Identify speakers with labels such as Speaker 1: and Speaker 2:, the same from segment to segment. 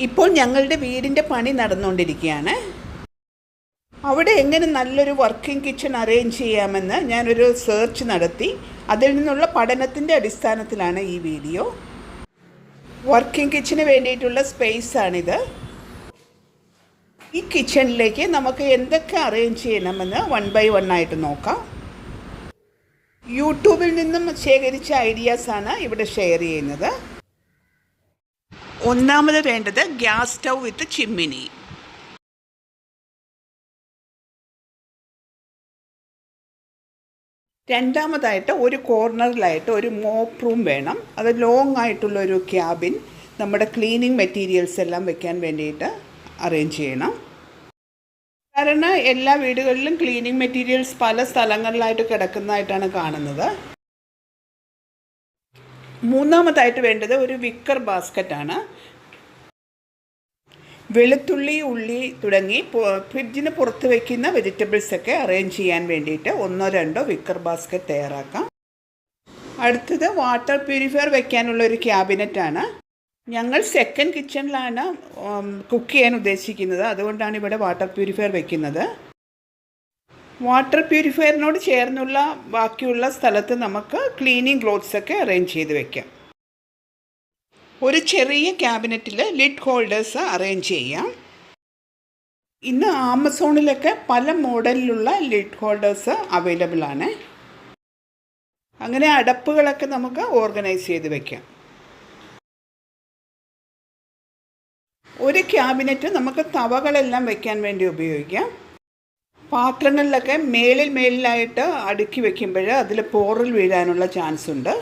Speaker 1: ഇപ്പോൾ ഞങ്ങളുടെ വീടിൻ്റെ പണി നടന്നുകൊണ്ടിരിക്കുകയാണ്. അവിടെ എങ്ങനെ നല്ലൊരു വർക്കിംഗ് കിച്ചൺ അറേഞ്ച് ചെയ്യാമെന്ന് ഞാനൊരു സെർച്ച് നടത്തി. അതിൽ നിന്നുള്ള പഠനത്തിൻ്റെ അടിസ്ഥാനത്തിലാണ് ഈ വീഡിയോ. വർക്കിംഗ് കിച്ചന് വേണ്ടിയിട്ടുള്ള സ്പേസാണിത്. ഈ കിച്ചണിലേക്ക് നമുക്ക് എന്തൊക്കെ അറേഞ്ച് ചെയ്യണമെന്ന് 1 by 1 ആയിട്ട് നോക്കാം. യൂട്യൂബിൽ നിന്നും ശേഖരിച്ച ഐഡിയാസാണ് ഇവിടെ ഷെയർ ചെയ്യുന്നത്. ഒന്നാമത് വേണ്ടത് ഗ്യാസ് സ്റ്റൗ വിത്ത് ചിമ്മിനി. രണ്ടാമതായിട്ട് ഒരു കോർണറിലായിട്ട് ഒരു മോപ്പ് റൂം വേണം. അത് ലോങ് ആയിട്ടുള്ളൊരു ക്യാബിൻ നമ്മുടെ ക്ലീനിങ് മെറ്റീരിയൽസ് എല്ലാം വെക്കാൻ വേണ്ടിയിട്ട് അറേഞ്ച് ചെയ്യണം. കാരണം എല്ലാ വീടുകളിലും ക്ലീനിങ് മെറ്റീരിയൽസ് പല സ്ഥലങ്ങളിലായിട്ട് കിടക്കുന്നതായിട്ടാണ് കാണുന്നത്. മൂന്നാമതായിട്ട് വേണ്ടത് ഒരു വിക്കർ ബാസ്ക്കറ്റാണ്. വെളുത്തുള്ളി, ഉള്ളി തുടങ്ങി ഫ്രിഡ്ജിന് പുറത്ത് വയ്ക്കുന്ന വെജിറ്റബിൾസൊക്കെ അറേഞ്ച് ചെയ്യാൻ വേണ്ടിയിട്ട് 1-2 വിക്കർ ബാസ്ക്കറ്റ് തയ്യാറാക്കാം. അടുത്തത് വാട്ടർ പ്യൂരിഫയർ വയ്ക്കാനുള്ള ഒരു ക്യാബിനറ്റാണ്. ഞങ്ങൾ സെക്കൻഡ് കിച്ചണിലാണ് കുക്ക് ചെയ്യാൻ ഉദ്ദേശിക്കുന്നത്. അതുകൊണ്ടാണ് ഇവിടെ വാട്ടർ പ്യൂരിഫയർ വയ്ക്കുന്നത്. വാട്ടർ പ്യൂരിഫയറിനോട് ചേർന്നുള്ള ബാക്കിയുള്ള സ്ഥലത്ത് നമുക്ക് ക്ലീനിങ് ക്ലോത്ത്സൊക്കെ അറേഞ്ച് ചെയ്ത് വയ്ക്കാം. ഒരു ചെറിയ ക്യാബിനറ്റിൽ ലിഡ് ഹോൾഡേഴ്സ് അറേഞ്ച് ചെയ്യാം. ഇന്ന് ആമസോണിലൊക്കെ പല മോഡലിലുള്ള ലിഡ് ഹോൾഡേഴ്സ് അവൈലബിൾ ആണ്. അങ്ങനെ അടപ്പുകളൊക്കെ നമുക്ക് ഓർഗനൈസ് ചെയ്ത് വയ്ക്കാം. ഒരു ക്യാബിനറ്റ് നമുക്ക് തവകളെല്ലാം വയ്ക്കാൻ വേണ്ടി ഉപയോഗിക്കാം. പാത്രങ്ങളിലൊക്കെ മേളിലായിട്ട് അടുക്കി വയ്ക്കുമ്പോൾ അതിൽ പോറൽ വീഴാനുള്ള ചാൻസ് ഉണ്ട്.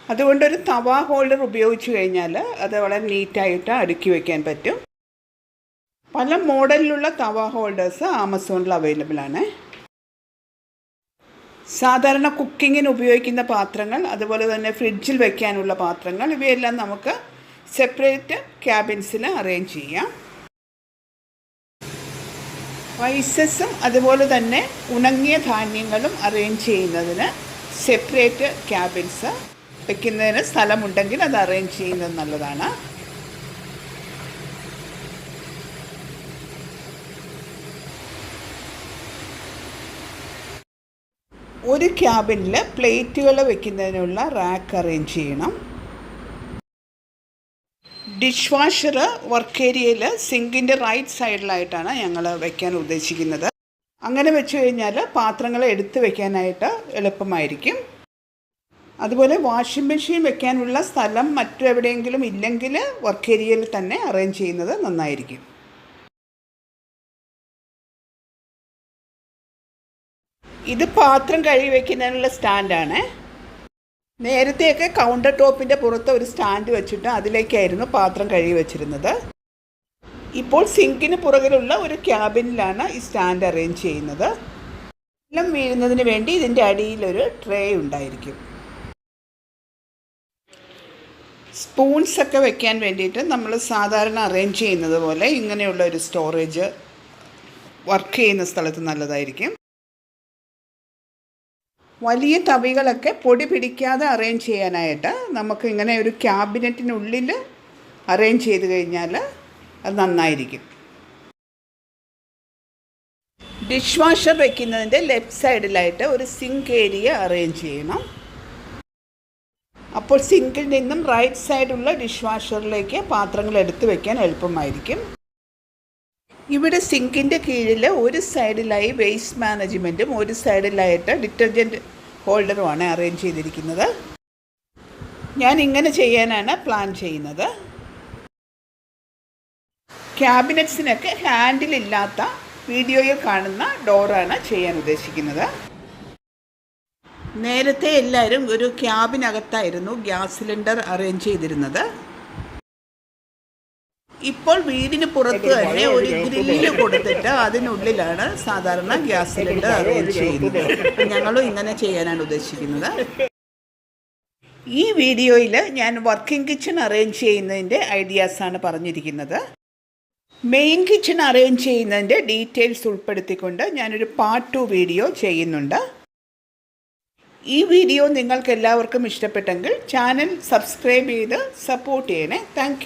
Speaker 1: അതുകൊണ്ടൊരു തവ ഹോൾഡർ ഉപയോഗിച്ച് കഴിഞ്ഞാൽ അത് വളരെ നീറ്റായിട്ട് അടുക്കി വയ്ക്കാൻ പറ്റും. പല മോഡലിലുള്ള തവ ഹോൾഡേഴ്സ് ആമസോണിൽ അവൈലബിൾ ആണ്. സാധാരണ കുക്കിങ്ങിന് ഉപയോഗിക്കുന്ന പാത്രങ്ങൾ, അതുപോലെ തന്നെ ഫ്രിഡ്ജിൽ വയ്ക്കാനുള്ള പാത്രങ്ങൾ, ഇവയെല്ലാം നമുക്ക് സെപ്പറേറ്റ് ക്യാബിൻസിൽ അറേഞ്ച് ചെയ്യാം. റൈസസും അതുപോലെ തന്നെ ഉണങ്ങിയ ധാന്യങ്ങളും അറേഞ്ച് ചെയ്യുന്നതിന് സെപ്പറേറ്റ് ക്യാബിൻസ് വയ്ക്കുന്നതിന് സ്ഥലമുണ്ടെങ്കിൽ അത് അറേഞ്ച് ചെയ്യുന്നത് നല്ലതാണ്. ഒരു ക്യാബിനിൽ പ്ലേറ്റുകൾ വയ്ക്കുന്നതിനുള്ള റാക്ക് അറേഞ്ച് ചെയ്യണം. ഡിഷ് വാഷർ വർക്ക് ഏരിയയിൽ സിങ്കിൻ്റെ റൈറ്റ് സൈഡിലായിട്ടാണ് ഞങ്ങൾ വയ്ക്കാൻ ഉദ്ദേശിക്കുന്നത്. അങ്ങനെ വെച്ച് കഴിഞ്ഞാൽ പാത്രങ്ങൾ എടുത്ത് വയ്ക്കാനായിട്ട് എളുപ്പമായിരിക്കും. അതുപോലെ വാഷിംഗ് മെഷീൻ വെക്കാനുള്ള സ്ഥലം മറ്റെവിടെയെങ്കിലും ഇല്ലെങ്കിൽ വർക്ക് ഏരിയയിൽ തന്നെ അറേഞ്ച് ചെയ്യുന്നത് നന്നായിരിക്കും. ഇത് പാത്രം കഴുകി വയ്ക്കുന്നതിനുള്ള സ്റ്റാൻഡാണ്. നേരത്തെയൊക്കെ കൗണ്ടർ ടോപ്പിൻ്റെ പുറത്ത് ഒരു സ്റ്റാൻഡ് വെച്ചിട്ട് അതിലേക്കായിരുന്നു പാത്രം കഴുകി വെച്ചിരുന്നത്. ഇപ്പോൾ സിങ്കിന് പുറകിലുള്ള ഒരു ക്യാബിനിലാണ് ഈ സ്റ്റാൻഡ് അറേഞ്ച് ചെയ്യുന്നത്. വെള്ളം വീഴുന്നതിന് വേണ്ടി ഇതിൻ്റെ അടിയിലൊരു ട്രേ ഉണ്ടായിരിക്കും. സ്പൂൺസൊക്കെ വെക്കാൻ വേണ്ടിയിട്ട് നമ്മൾ സാധാരണ അറേഞ്ച് ചെയ്യുന്നത് പോലെ ഇങ്ങനെയുള്ള ഒരു സ്റ്റോറേജ് വർക്ക് ചെയ്യുന്ന സ്ഥലത്ത് നല്ലതായിരിക്കും. വലിയ തവികളൊക്കെ പൊടി പിടിക്കാതെ അറേഞ്ച് ചെയ്യാനായിട്ട് നമുക്ക് ഇങ്ങനെ ഒരു ക്യാബിനറ്റിനുള്ളിൽ അറേഞ്ച് ചെയ്ത് കഴിഞ്ഞാൽ അത് നന്നായിരിക്കും. ഡിഷ് വാഷർ വയ്ക്കുന്നതിൻ്റെ ലെഫ്റ്റ് സൈഡിലായിട്ട് ഒരു സിങ്ക് ഏരിയ അറേഞ്ച് ചെയ്യണം. അപ്പോൾ സിങ്കിൽ നിന്നും റൈറ്റ് സൈഡുള്ള ഡിഷ് വാഷറിലേക്ക് പാത്രങ്ങൾ എടുത്ത് വയ്ക്കാൻ എളുപ്പമായിരിക്കും. ഇവിടെ സിങ്കിൻ്റെ കീഴിൽ ഒരു സൈഡിലായി വേസ്റ്റ് മാനേജ്മെൻറ്റും ഒരു സൈഡിലായിട്ട് ഡിറ്റർജൻറ്റ് ഹോൾഡറുമാണ് അറേഞ്ച് ചെയ്തിരിക്കുന്നത്. ഞാൻ ഇങ്ങനെ ചെയ്യാനാണ് പ്ലാൻ ചെയ്യുന്നത്. ക്യാബിനറ്റ്സിനൊക്കെ ഹാൻഡിലില്ലാത്ത വീഡിയോയിൽ കാണുന്ന ഡോറാണ് ചെയ്യാൻ ഉദ്ദേശിക്കുന്നത്. നേരത്തെ എല്ലാവരും ഒരു ക്യാബിനകത്തായിരുന്നു ഗ്യാസ് സിലിണ്ടർ അറേഞ്ച് ചെയ്തിരുന്നത്. ഇപ്പോൾ വീടിന് പുറത്ത് തന്നെ ഒരു ഗ്രില്ല് കൊടുത്തിട്ട് അതിനുള്ളിലാണ് സാധാരണ ഗ്യാസ് സിലിണ്ടർ അറേഞ്ച് ചെയ്യുന്നത്. ഞങ്ങളും ഇങ്ങനെ ചെയ്യാനാണ് ഉദ്ദേശിക്കുന്നത്. ഈ വീഡിയോയിൽ ഞാൻ വർക്കിംഗ് കിച്ചൺ അറേഞ്ച് ചെയ്യുന്നതിൻ്റെ ഐഡിയാസാണ് പറഞ്ഞിരിക്കുന്നത്. മെയിൻ കിച്ചൺ അറേഞ്ച് ചെയ്യുന്നതിൻ്റെ ഡീറ്റെയിൽസ് ഉൾപ്പെടുത്തിക്കൊണ്ട് ഞാനൊരു പാർട്ട് 2 വീഡിയോ ചെയ്യുന്നുണ്ട്. ഈ വീഡിയോ നിങ്ങൾക്ക് എല്ലാവർക്കും ഇഷ്ടപ്പെട്ടെങ്കിൽ ചാനൽ സബ്സ്ക്രൈബ് ചെയ്ത് സപ്പോർട്ട് ചെയ്യണേ. താങ്ക്